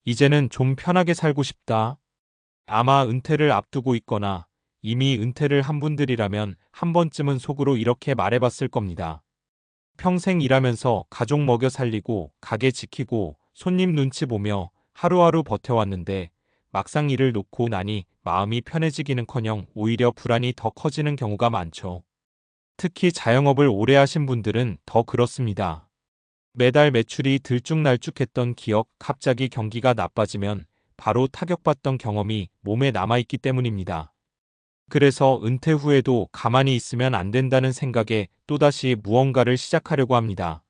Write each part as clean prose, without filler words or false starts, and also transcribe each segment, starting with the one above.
이제는 좀 편하게 살고 싶다. 아마 은퇴를 앞두고 있거나 이미 은퇴를 한 분들이라면 한 번쯤은 속으로 이렇게 말해봤을 겁니다. 평생 일하면서 가족 먹여 살리고 가게 지키고 손님 눈치 보며 하루하루 버텨왔는데 막상 일을 놓고 나니 마음이 편해지기는커녕 오히려 불안이 더 커지는 경우가 많죠. 특히 자영업을 오래 하신 분들은 더 그렇습니다. 매달 매출이 들쭉날쭉했던 기업, 갑자기 경기가 나빠지면 바로 타격받던 경험이 몸에 남아있기 때문입니다. 그래서 은퇴 후에도 가만히 있으면 안 된다는 생각에 또다시 무언가를 시작하려고 합니다.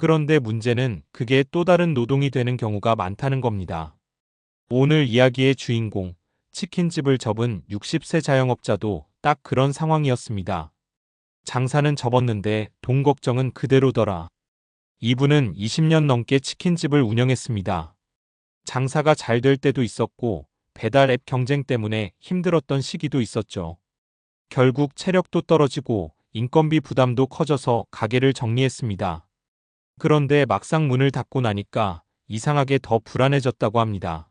그런데 문제는 그게 또 다른 노동이 되는 경우가 많다는 겁니다. 오늘 이야기의 주인공, 치킨집을 접은 60세 자영업자도 딱 그런 상황이었습니다. 장사는 접었는데 돈 걱정은 그대로더라. 이분은 20년 넘게 치킨집을 운영했습니다. 장사가 잘 될 때도 있었고 배달 앱 경쟁 때문에 힘들었던 시기도 있었죠. 결국 체력도 떨어지고 인건비 부담도 커져서 가게를 정리했습니다. 그런데 막상 문을 닫고 나니까 이상하게 더 불안해졌다고 합니다.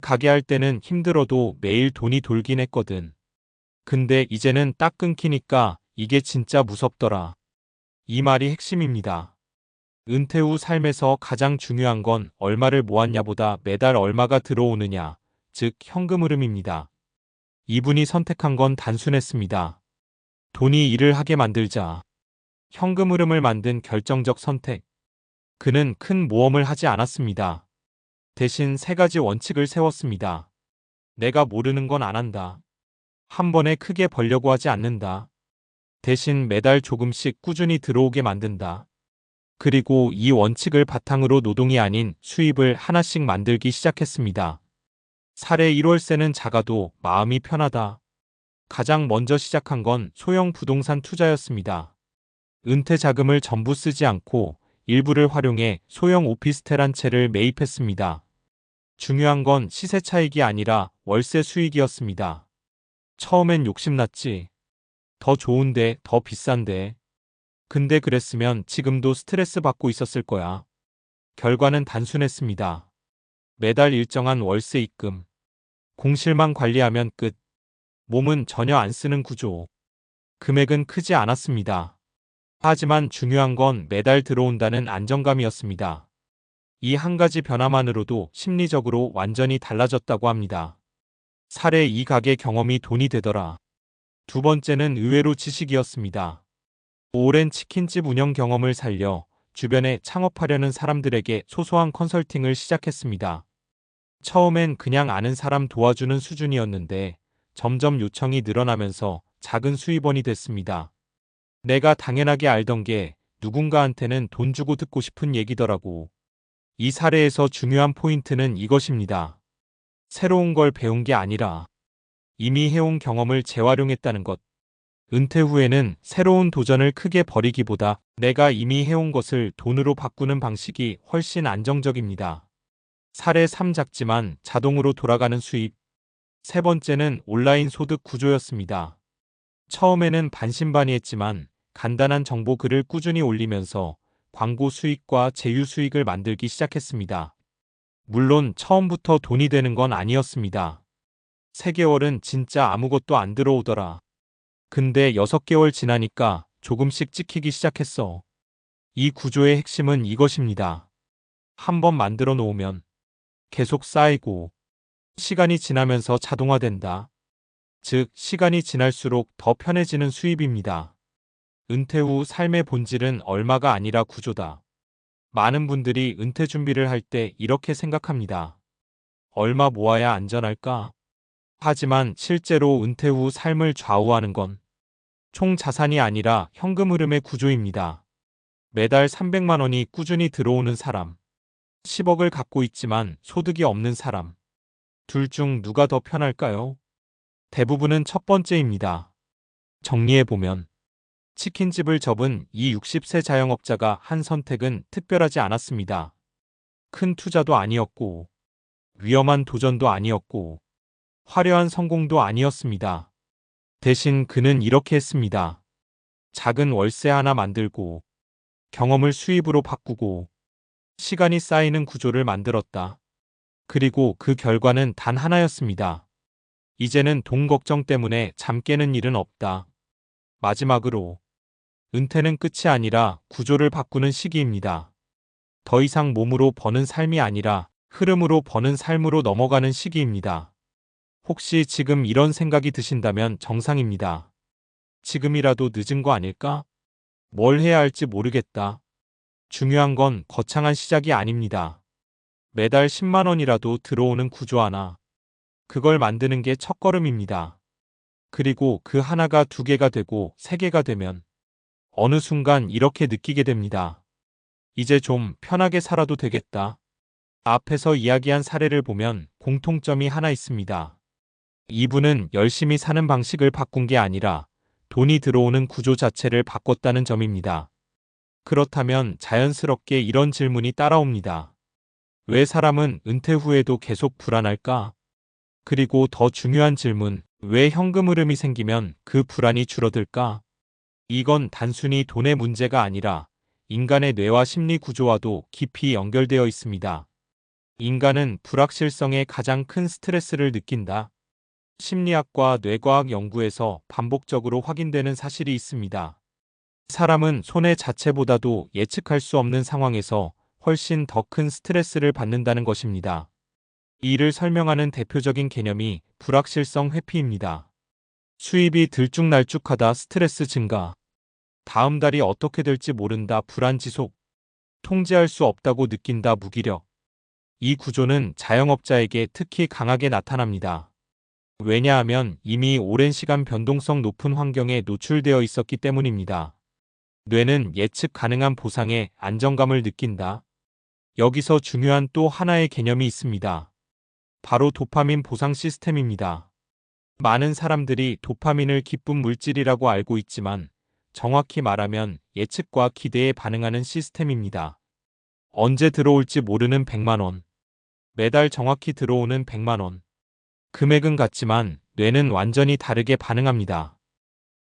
가게 할 때는 힘들어도 매일 돈이 돌긴 했거든. 근데 이제는 딱 끊기니까 이게 진짜 무섭더라. 이 말이 핵심입니다. 은퇴 후 삶에서 가장 중요한 건 얼마를 모았냐보다 매달 얼마가 들어오느냐, 즉 현금 흐름입니다. 이분이 선택한 건 단순했습니다. 돈이 일을 하게 만들자. 현금 흐름을 만든 결정적 선택. 그는 큰 모험을 하지 않았습니다. 대신 세 가지 원칙을 세웠습니다. 내가 모르는 건 안 한다. 한 번에 크게 벌려고 하지 않는다. 대신 매달 조금씩 꾸준히 들어오게 만든다. 그리고 이 원칙을 바탕으로 노동이 아닌 수입을 하나씩 만들기 시작했습니다. 사례 1월세는 작아도 마음이 편하다. 가장 먼저 시작한 건 소형 부동산 투자였습니다. 은퇴 자금을 전부 쓰지 않고 일부를 활용해 소형 오피스텔 한 채를 매입했습니다. 중요한 건 시세 차익이 아니라 월세 수익이었습니다. 처음엔 욕심났지. 더 좋은데, 더 비싼데. 근데 그랬으면 지금도 스트레스 받고 있었을 거야. 결과는 단순했습니다. 매달 일정한 월세 입금. 공실만 관리하면 끝. 몸은 전혀 안 쓰는 구조. 금액은 크지 않았습니다. 하지만 중요한 건 매달 들어온다는 안정감이었습니다. 이 한 가지 변화만으로도 심리적으로 완전히 달라졌다고 합니다. 사례 2 가게 경험이 돈이 되더라. 두 번째는 의외로 지식이었습니다. 오랜 치킨집 운영 경험을 살려 주변에 창업하려는 사람들에게 소소한 컨설팅을 시작했습니다. 처음엔 그냥 아는 사람 도와주는 수준이었는데 점점 요청이 늘어나면서 작은 수입원이 됐습니다. 내가 당연하게 알던 게 누군가한테는 돈 주고 듣고 싶은 얘기더라고. 이 사례에서 중요한 포인트는 이것입니다. 새로운 걸 배운 게 아니라 이미 해온 경험을 재활용했다는 것. 은퇴 후에는 새로운 도전을 크게 벌이기보다 내가 이미 해온 것을 돈으로 바꾸는 방식이 훨씬 안정적입니다. 사례 3 작지만 자동으로 돌아가는 수입. 세 번째는 온라인 소득 구조였습니다. 처음에는 반신반의했지만 간단한 정보 글을 꾸준히 올리면서 광고 수익과 제휴 수익을 만들기 시작했습니다. 물론 처음부터 돈이 되는 건 아니었습니다. 3개월은 진짜 아무것도 안 들어오더라. 근데 6개월 지나니까 조금씩 찍히기 시작했어. 이 구조의 핵심은 이것입니다. 한번 만들어 놓으면 계속 쌓이고 시간이 지나면서 자동화된다. 즉, 시간이 지날수록 더 편해지는 수입입니다. 은퇴 후 삶의 본질은 얼마가 아니라 구조다. 많은 분들이 은퇴 준비를 할 때 이렇게 생각합니다. 얼마 모아야 안전할까? 하지만 실제로 은퇴 후 삶을 좌우하는 건 총 자산이 아니라 현금 흐름의 구조입니다. 매달 300만 원이 꾸준히 들어오는 사람, 10억을 갖고 있지만 소득이 없는 사람. 둘 중 누가 더 편할까요? 대부분은 첫 번째입니다. 정리해보면 치킨집을 접은 이 60세 자영업자가 한 선택은 특별하지 않았습니다. 큰 투자도 아니었고 위험한 도전도 아니었고 화려한 성공도 아니었습니다. 대신 그는 이렇게 했습니다. 작은 월세 하나 만들고 경험을 수입으로 바꾸고 시간이 쌓이는 구조를 만들었다. 그리고 그 결과는 단 하나였습니다. 이제는 돈 걱정 때문에 잠 깨는 일은 없다. 마지막으로 은퇴는 끝이 아니라 구조를 바꾸는 시기입니다. 더 이상 몸으로 버는 삶이 아니라 흐름으로 버는 삶으로 넘어가는 시기입니다. 혹시 지금 이런 생각이 드신다면 정상입니다. 지금이라도 늦은 거 아닐까? 뭘 해야 할지 모르겠다. 중요한 건 거창한 시작이 아닙니다. 매달 10만 원이라도 들어오는 구조 하나. 그걸 만드는 게 첫걸음입니다. 그리고 그 하나가 두 개가 되고 세 개가 되면 어느 순간 이렇게 느끼게 됩니다. 이제 좀 편하게 살아도 되겠다. 앞에서 이야기한 사례를 보면 공통점이 하나 있습니다. 이분은 열심히 사는 방식을 바꾼 게 아니라 돈이 들어오는 구조 자체를 바꿨다는 점입니다. 그렇다면 자연스럽게 이런 질문이 따라옵니다. 왜 사람은 은퇴 후에도 계속 불안할까? 그리고 더 중요한 질문, 왜 현금 흐름이 생기면 그 불안이 줄어들까? 이건 단순히 돈의 문제가 아니라 인간의 뇌와 심리 구조와도 깊이 연결되어 있습니다. 인간은 불확실성에 가장 큰 스트레스를 느낀다. 심리학과 뇌과학 연구에서 반복적으로 확인되는 사실이 있습니다. 사람은 손해 자체보다도 예측할 수 없는 상황에서 훨씬 더 큰 스트레스를 받는다는 것입니다. 이를 설명하는 대표적인 개념이 불확실성 회피입니다. 수입이 들쭉날쭉하다 스트레스 증가. 다음 달이 어떻게 될지 모른다 불안 지속. 통제할 수 없다고 느낀다 무기력. 이 구조는 자영업자에게 특히 강하게 나타납니다. 왜냐하면 이미 오랜 시간 변동성 높은 환경에 노출되어 있었기 때문입니다. 뇌는 예측 가능한 보상에 안정감을 느낀다. 여기서 중요한 또 하나의 개념이 있습니다. 바로 도파민 보상 시스템입니다. 많은 사람들이 도파민을 기쁨 물질이라고 알고 있지만 정확히 말하면 예측과 기대에 반응하는 시스템입니다. 언제 들어올지 모르는 100만 원. 매달 정확히 들어오는 100만 원. 금액은 같지만 뇌는 완전히 다르게 반응합니다.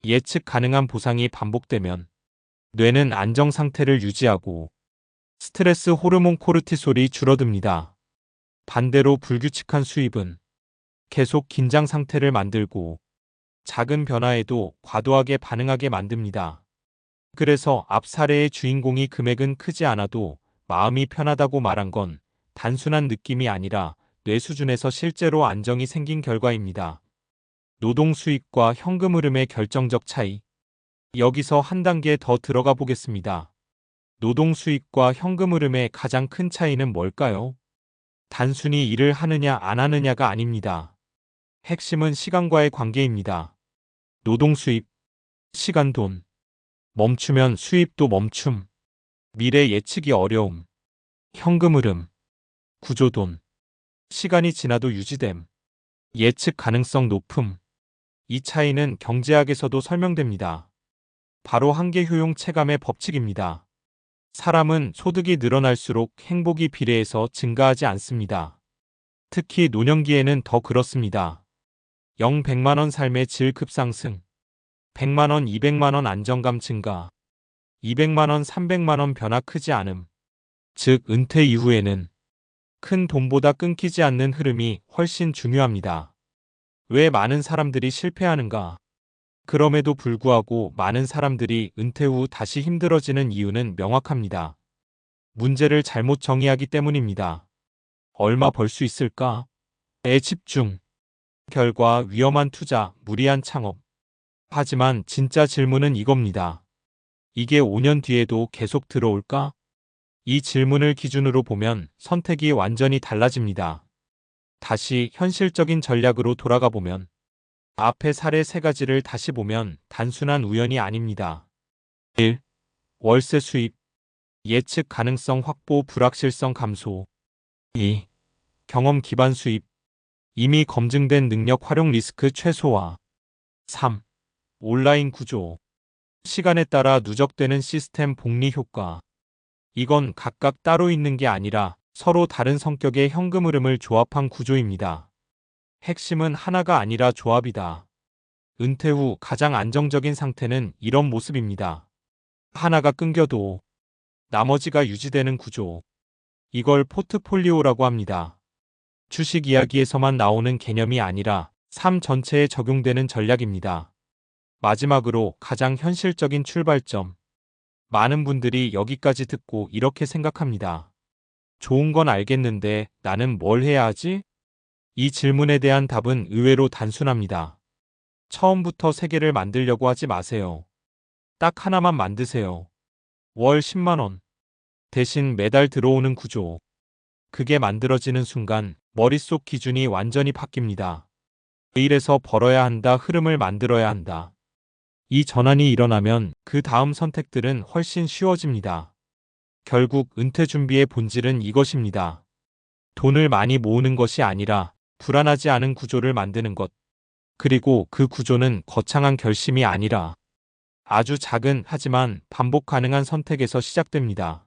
예측 가능한 보상이 반복되면 뇌는 안정 상태를 유지하고 스트레스 호르몬 코르티솔이 줄어듭니다. 반대로 불규칙한 수입은 계속 긴장 상태를 만들고 작은 변화에도 과도하게 반응하게 만듭니다. 그래서 앞 사례의 주인공이 금액은 크지 않아도 마음이 편하다고 말한 건 단순한 느낌이 아니라 뇌 수준에서 실제로 안정이 생긴 결과입니다. 노동 수익과 현금 흐름의 결정적 차이. 여기서 한 단계 더 들어가 보겠습니다. 노동 수익과 현금 흐름의 가장 큰 차이는 뭘까요? 단순히 일을 하느냐 안 하느냐가 아닙니다. 핵심은 시간과의 관계입니다. 노동 수입, 시간 돈. 멈추면 수입도 멈춤. 미래 예측이 어려움. 현금 흐름, 구조 돈. 시간이 지나도 유지됨. 예측 가능성 높음. 이 차이는 경제학에서도 설명됩니다. 바로 한계 효용 체감의 법칙입니다. 사람은 소득이 늘어날수록 행복이 비례해서 증가하지 않습니다. 특히 노년기에는 더 그렇습니다. 0, 100만 원 삶의 질 급상승. 100만 원, 200만 원 안정감 증가. 200만 원, 300만 원 변화 크지 않음. 즉, 은퇴 이후에는 큰 돈보다 끊기지 않는 흐름이 훨씬 중요합니다. 왜 많은 사람들이 실패하는가? 그럼에도 불구하고 많은 사람들이 은퇴 후 다시 힘들어지는 이유는 명확합니다. 문제를 잘못 정의하기 때문입니다. 얼마 벌 수 있을까? 에 집중. 결과 위험한 투자, 무리한 창업. 하지만 진짜 질문은 이겁니다. 이게 5년 뒤에도 계속 들어올까? 이 질문을 기준으로 보면 선택이 완전히 달라집니다. 다시 현실적인 전략으로 돌아가 보면 앞의 사례 세 가지를 다시 보면 단순한 우연이 아닙니다. 1. 월세 수입, 예측 가능성 확보 불확실성 감소. 2. 경험 기반 수입, 이미 검증된 능력 활용 리스크 최소화. 3. 온라인 구조, 시간에 따라 누적되는 시스템 복리 효과. 이건 각각 따로 있는 게 아니라 서로 다른 성격의 현금 흐름을 조합한 구조입니다. 핵심은 하나가 아니라 조합이다. 은퇴 후 가장 안정적인 상태는 이런 모습입니다. 하나가 끊겨도 나머지가 유지되는 구조. 이걸 포트폴리오라고 합니다. 주식 이야기에서만 나오는 개념이 아니라 삶 전체에 적용되는 전략입니다. 마지막으로 가장 현실적인 출발점. 많은 분들이 여기까지 듣고 이렇게 생각합니다. 좋은 건 알겠는데 나는 뭘 해야 하지? 이 질문에 대한 답은 의외로 단순합니다. 처음부터 세 개를 만들려고 하지 마세요. 딱 하나만 만드세요. 월 10만 원. 대신 매달 들어오는 구조. 그게 만들어지는 순간 머릿속 기준이 완전히 바뀝니다. 매일에서 벌어야 한다 흐름을 만들어야 한다. 이 전환이 일어나면 그 다음 선택들은 훨씬 쉬워집니다. 결국 은퇴 준비의 본질은 이것입니다. 돈을 많이 모으는 것이 아니라 불안하지 않은 구조를 만드는 것. 그리고 그 구조는 거창한 결심이 아니라 아주 작은 하지만 반복 가능한 선택에서 시작됩니다.